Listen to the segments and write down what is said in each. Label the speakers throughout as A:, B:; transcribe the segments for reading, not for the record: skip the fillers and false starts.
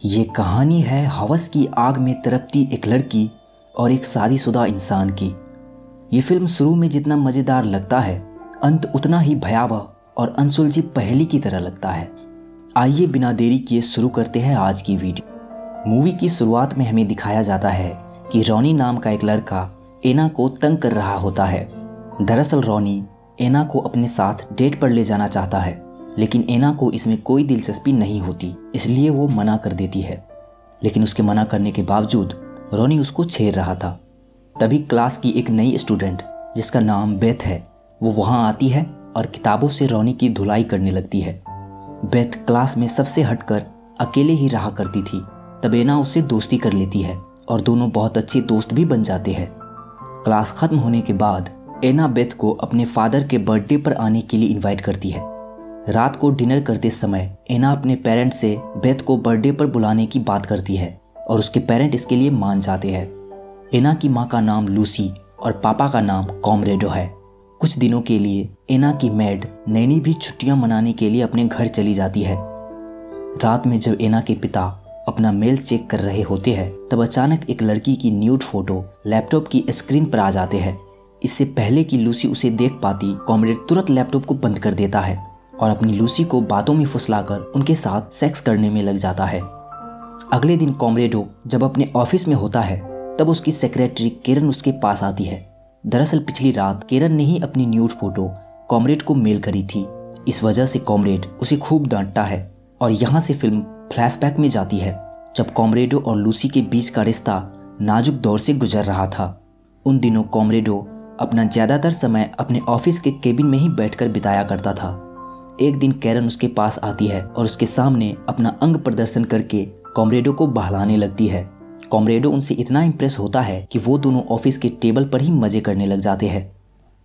A: ये कहानी है हवस की आग में तड़पती एक लड़की और एक शादीशुदा इंसान की। ये फिल्म शुरू में जितना मज़ेदार लगता है, अंत उतना ही भयावह और अनसुलझी पहेली की तरह लगता है। आइए बिना देरी किए शुरू करते हैं आज की वीडियो। मूवी की शुरुआत में हमें दिखाया जाता है कि रॉनी नाम का एक लड़का एना को तंग कर रहा होता है। दरअसल रॉनी एना को अपने साथ डेट पर ले जाना चाहता है, लेकिन एना को इसमें कोई दिलचस्पी नहीं होती, इसलिए वो मना कर देती है। लेकिन उसके मना करने के बावजूद रॉनी उसको छेड़ रहा था। तभी क्लास की एक नई स्टूडेंट जिसका नाम बेथ है, वो वहाँ आती है और किताबों से रॉनी की धुलाई करने लगती है। बेथ क्लास में सबसे हटकर अकेले ही रहा करती थी। तब एना उससे दोस्ती कर लेती है और दोनों बहुत अच्छे दोस्त भी बन जाते हैं। क्लास खत्म होने के बाद एना बेथ को अपने फादर के बर्थडे पर आने के लिए इनवाइट करती है। रात को डिनर करते समय एना अपने पेरेंट्स से बेथ को बर्थडे पर बुलाने की बात करती है और उसके पेरेंट इसके लिए मान जाते हैं। एना की माँ का नाम लूसी और पापा का नाम कॉमरेडो है। कुछ दिनों के लिए एना की मेड नैनी भी छुट्टियां मनाने के लिए अपने घर चली जाती है। रात में जब एना के पिता अपना मेल चेक कर रहे होते हैं, तब अचानक एक लड़की की न्यूड फोटो लैपटॉप की स्क्रीन पर आ जाते हैं। इससे पहले कि लूसी उसे देख पाती, कॉमरेड तुरंत लैपटॉप को बंद कर देता है और अपनी लूसी को बातों में फुसलाकर उनके साथ सेक्स करने में लग जाता है। अगले दिन कॉमरेडो जब अपने ऑफिस में होता है, तब उसकी सेक्रेटरी केरन उसके पास आती है। दरअसल पिछली रात केरन ने ही अपनी न्यूड फोटो कॉमरेड को मेल करी थी। इस वजह से कॉमरेड उसे खूब डांटता है और यहाँ से फिल्म फ्लैशबैक में जाती है, जब कॉमरेडो और लूसी के बीच का रिश्ता नाजुक दौर से गुजर रहा था। उन दिनों कॉमरेडो अपना ज़्यादातर समय अपने ऑफिस के केबिन में ही बैठकर बिताया करता था। एक दिन कैरन उसके पास आती है और उसके सामने अपना अंग प्रदर्शन करके कॉमरेडो को बहलाने लगती है। कॉमरेडो उनसे इतना इम्प्रेस होता है कि वो दोनों ऑफिस के टेबल पर ही मजे करने लग जाते हैं।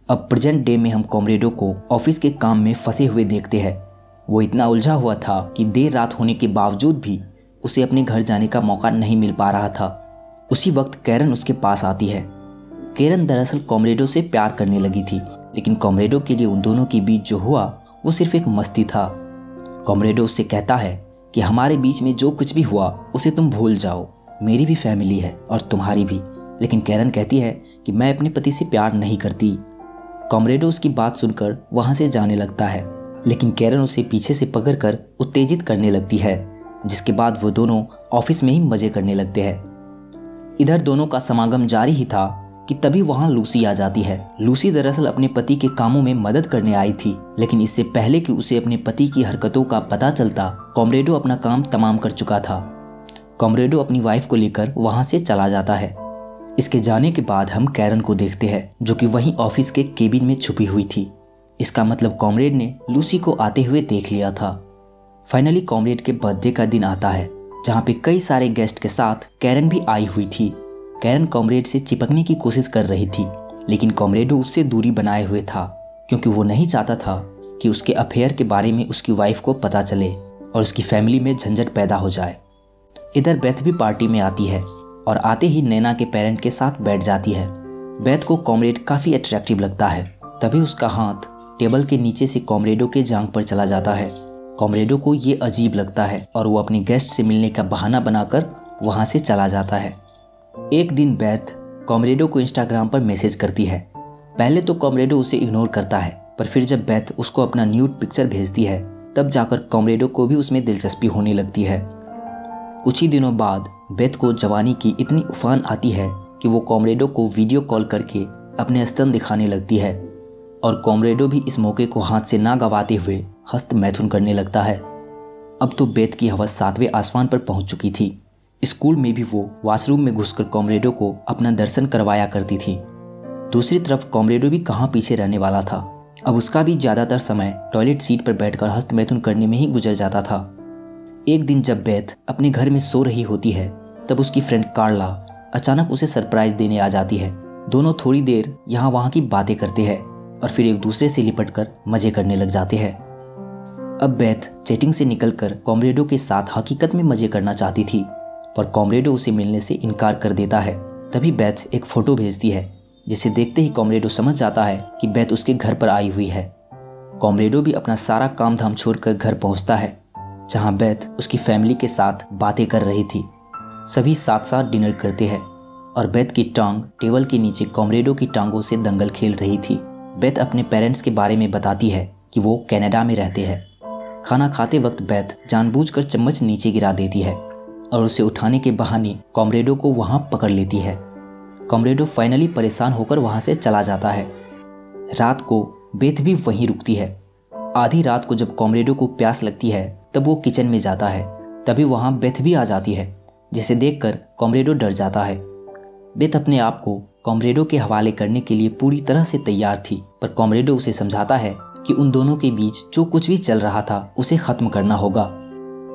A: अब प्रेजेंट डे में हम कॉमरेडो को ऑफिस के काम में फंसे हुए देखते हैं। वो इतना उलझा हुआ था कि देर रात होने के बावजूद भी उसे अपने घर जाने का मौका नहीं मिल पा रहा था। उसी वक्त कैरन उसके पास आती है। कैरन दरअसल कॉमरेडो से प्यार करने लगी थी, लेकिन कॉमरेडो के लिए उन दोनों के बीच जो हुआ वो सिर्फ एक मस्ती था। कॉमरेडो उससे कहता है कि हमारे बीच में जो कुछ भी हुआ उसे तुम भूल जाओ, मेरी भी फैमिली है और तुम्हारी भी। लेकिन कैरन कहती है कि मैं अपने पति से प्यार नहीं करती। कॉमरेडो उसकी बात सुनकर वहाँ से जाने लगता है, लेकिन कैरन उसे पीछे से पकड़कर उत्तेजित करने लगती है, जिसके बाद वो दोनों ऑफिस में ही मजे करने लगते हैं। इधर दोनों का समागम जारी ही था कि तभी वहाँ लूसी आ जाती है। लूसी दरअसल अपने पति के कामों में मदद करने आई थी, लेकिन इससे पहले कि उसे अपने पति की हरकतों का पता चलता, कॉमरेडो अपना काम तमाम कर चुका था। कॉमरेडो अपनी वाइफ को लेकर वहाँ से चला जाता है। इसके जाने के बाद हम कैरन को देखते हैं, जो कि वहीं ऑफिस के केबिन में छुपी हुई थी। इसका मतलब कॉमरेड ने लूसी को आते हुए देख लिया था। फाइनली कॉमरेड के बर्थडे का दिन आता है, जहाँ पे कई सारे गेस्ट के साथ कैरन भी आई हुई थी। कैरन कॉमरेड से चिपकने की कोशिश कर रही थी, लेकिन कॉमरेडो उससे दूरी बनाए हुए था, क्योंकि वो नहीं चाहता था कि उसके अफेयर के बारे में उसकी वाइफ को पता चले और उसकी फैमिली में झंझट पैदा हो जाए। इधर बेथ भी पार्टी में आती है और आते ही नैना के पेरेंट के साथ बैठ जाती है। बेथ को कॉमरेड काफ़ी अट्रैक्टिव लगता है। तभी उसका हाथ टेबल के नीचे से कॉमरेडो के जांघ पर चला जाता है। कॉमरेडो को ये अजीब लगता है और वो अपने गेस्ट से मिलने का बहाना बनाकर वहाँ से चला जाता है। एक दिन बेथ कॉमरेडो को इंस्टाग्राम पर मैसेज करती है। पहले तो कॉमरेडो उसे इग्नोर करता है, पर फिर जब बेथ उसको अपना न्यूड पिक्चर भेजती है, तब जाकर कॉमरेडो को भी उसमें दिलचस्पी होने लगती है। कुछ ही दिनों बाद बेथ को जवानी की इतनी उफान आती है कि वो कॉमरेडो को वीडियो कॉल करके अपने स्तन दिखाने लगती है और कॉमरेडो भी इस मौके को हाथ से ना गंवाते हुए हस्त मैथुन करने लगता है। अब तो बेथ की हवस 7वें आसमान पर पहुंच चुकी थी। स्कूल में भी वो वॉशरूम में घुसकर कॉमरेडो को अपना दर्शन करवाया करती थी। दूसरी तरफ कॉमरेडो भी कहाँ पीछे रहने वाला था। अब उसका भी ज़्यादातर समय टॉयलेट सीट पर बैठकर हस्तमैथुन करने में ही गुजर जाता था। एक दिन जब बेथ अपने घर में सो रही होती है, तब उसकी फ्रेंड कार्ला अचानक उसे सरप्राइज देने आ जाती है। दोनों थोड़ी देर यहाँ वहाँ की बातें करते हैं और फिर एक दूसरे से लिपट कर मजे करने लग जाते हैं। अब बेथ चैटिंग से निकलकर कॉमरेडो के साथ हकीकत में मजे करना चाहती थी, पर कॉमरेडो उसे मिलने से इनकार कर देता है। तभी बेथ एक फ़ोटो भेजती है, जिसे देखते ही कॉमरेडो समझ जाता है कि बेथ उसके घर पर आई हुई है। कॉमरेडो भी अपना सारा काम धाम छोड़कर घर पहुंचता है जहां बेथ उसकी फैमिली के साथ बातें कर रही थी। सभी साथ साथ डिनर करते हैं और बेथ की टांग टेबल के नीचे कॉमरेडो की टांगों से दंगल खेल रही थी। बेथ अपने पेरेंट्स के बारे में बताती है कि वो कनाडा में रहते हैं। खाना खाते वक्त बेथ जानबूझकर चम्मच नीचे गिरा देती है और उसे उठाने के बहाने कॉमरेडो को वहां पकड़ लेती है। कॉमरेडो फाइनली परेशान होकर वहां से चला जाता है। रात को बेथ भी वहीं रुकती है। आधी रात को जब कॉमरेडो को प्यास लगती है तब वो किचन में जाता है। तभी वहां बेथ भी आ जाती है, जिसे देखकर कॉमरेडो डर जाता है। बेथ अपने आप को कॉमरेडो के हवाले करने के लिए पूरी तरह से तैयार थी, पर कॉमरेडो उसे समझाता है कि उन दोनों के बीच जो कुछ भी चल रहा था उसे ख़त्म करना होगा।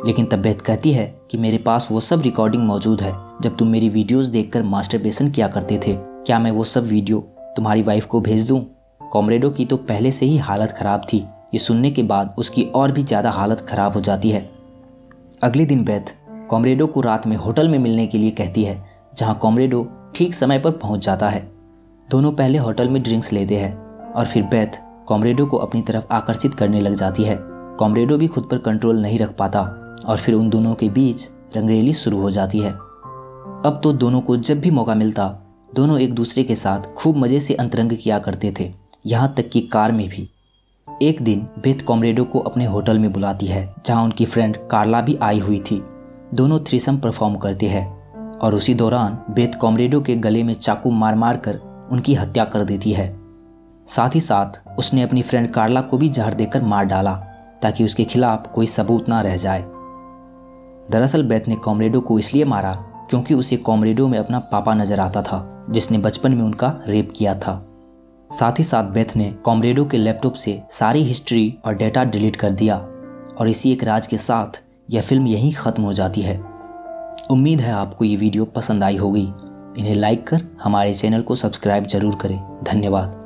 A: लेकिन तब बेथ कहती है कि मेरे पास वो सब रिकॉर्डिंग मौजूद है जब तुम मेरी वीडियोस देखकर मास्टरबेशन किया करते थे। क्या मैं वो सब वीडियो तुम्हारी वाइफ को भेज दूं? कॉमरेडो की तो पहले से ही हालत ख़राब थी। ये सुनने के बाद उसकी और भी ज़्यादा हालत ख़राब हो जाती है। अगले दिन बेथ कॉमरेडो को रात में होटल में मिलने के लिए कहती है, जहाँ कॉमरेडो ठीक समय पर पहुँच जाता है। दोनों पहले होटल में ड्रिंक्स लेते हैं और फिर बेथ कॉमरेडो को अपनी तरफ आकर्षित करने लग जाती है। कॉमरेडो भी खुद पर कंट्रोल नहीं रख पाता और फिर उन दोनों के बीच रंगरेली शुरू हो जाती है। अब तो दोनों को जब भी मौका मिलता दोनों एक दूसरे के साथ खूब मज़े से अंतरंग किया करते थे, यहाँ तक कि कार में भी। एक दिन बेथ कॉमरेडो को अपने होटल में बुलाती है, जहाँ उनकी फ्रेंड कार्ला भी आई हुई थी। दोनों थ्रीसम परफॉर्म करते हैं और उसी दौरान बेथ कॉमरेडो के गले में चाकू मार मार कर उनकी हत्या कर देती है। साथ ही साथ उसने अपनी फ्रेंड कार्ला को भी जहर देकर मार डाला ताकि उसके खिलाफ कोई सबूत ना रह जाए। दरअसल बेथ ने कॉमरेडो को इसलिए मारा क्योंकि उसे कॉमरेडो में अपना पापा नजर आता था, जिसने बचपन में उनका रेप किया था। साथ ही साथ बेथ ने कॉमरेडो के लैपटॉप से सारी हिस्ट्री और डेटा डिलीट कर दिया और इसी एक राज के साथ यह फिल्म यहीं ख़त्म हो जाती है। उम्मीद है आपको ये वीडियो पसंद आई होगी। इन्हें लाइक कर हमारे चैनल को सब्सक्राइब जरूर करें। धन्यवाद।